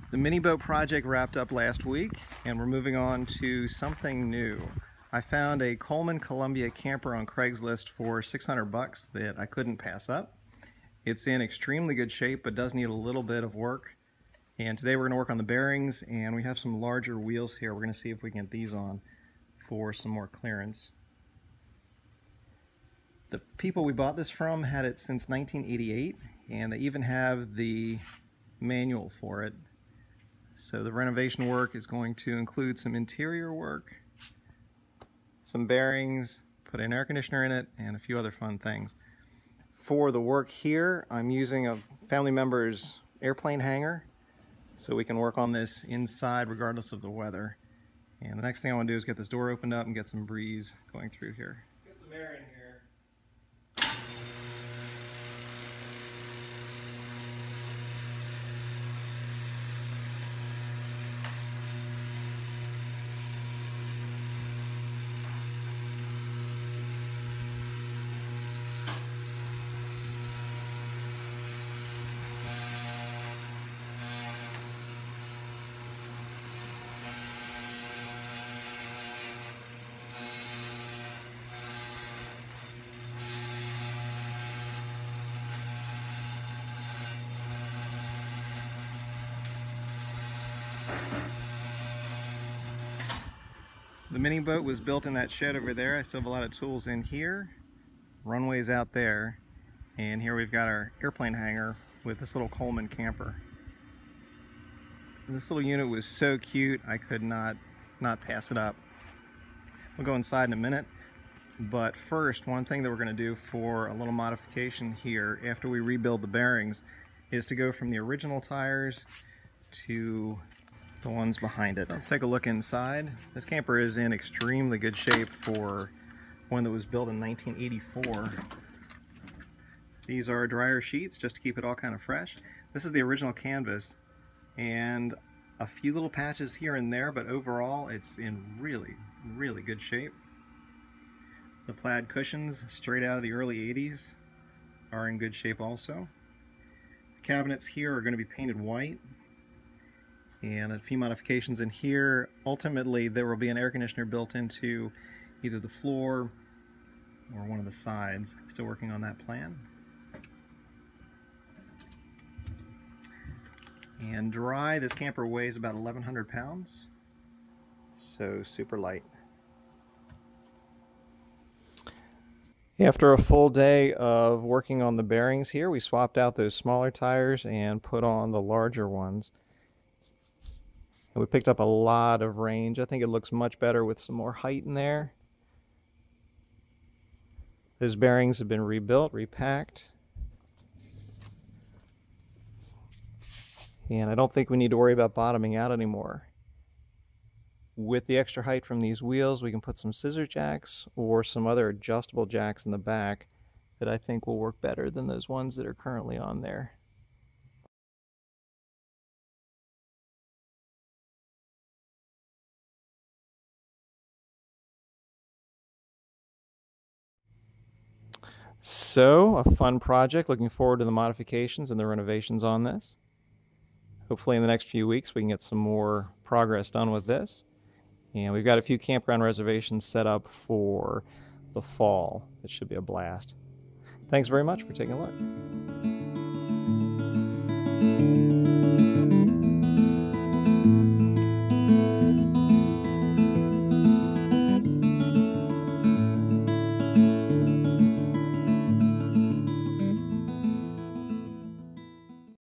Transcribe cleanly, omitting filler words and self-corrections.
The mini boat project wrapped up last week, and we're moving on to something new. I found a Coleman Columbia camper on Craigslist for 600 bucks that I couldn't pass up. It's in extremely good shape, but does need a little bit of work. And today we're going to work on the bearings, and we have some larger wheels here. We're going to see if we can get these on for some more clearance. The people we bought this from had it since 1988, and they even have the manual for it. So the renovation work is going to include some interior work, some bearings, put an air conditioner in it, and a few other fun things. For the work here, I'm using a family member's airplane hangar, so we can work on this inside regardless of the weather. And the next thing I want to do is get this door opened up and get some breeze going through here. Get some air in here. The mini boat was built in that shed over there. I still have a lot of tools in here. Runway's out there. And here we've got our airplane hangar with this little Coleman camper. And this little unit was so cute, I could not pass it up. We'll go inside in a minute. But first, one thing that we're going to do for a little modification here after we rebuild the bearings is to go from the original tires to the ones behind it. So let's take a look inside. This camper is in extremely good shape for one that was built in 1984. These are dryer sheets just to keep it all kind of fresh. This is the original canvas and a few little patches here and there, but overall it's in really good shape. The plaid cushions straight out of the early 80s are in good shape also. The cabinets here are going to be painted white, and a few modifications in here. Ultimately, there will be an air conditioner built into either the floor or one of the sides. Still working on that plan. And dry, this camper weighs about 1,100 pounds, so super light. After a full day of working on the bearings here, we swapped out those smaller tires and put on the larger ones. We picked up a lot of range. I think it looks much better with some more height in there. Those bearings have been rebuilt, repacked. And I don't think we need to worry about bottoming out anymore. With the extra height from these wheels, we can put some scissor jacks or some other adjustable jacks in the back that I think will work better than those ones that are currently on there. So, a fun project. Looking forward to the modifications and the renovations on this. Hopefully in the next few weeks we can get some more progress done with this. And we've got a few campground reservations set up for the fall. It should be a blast. Thanks very much for taking a look.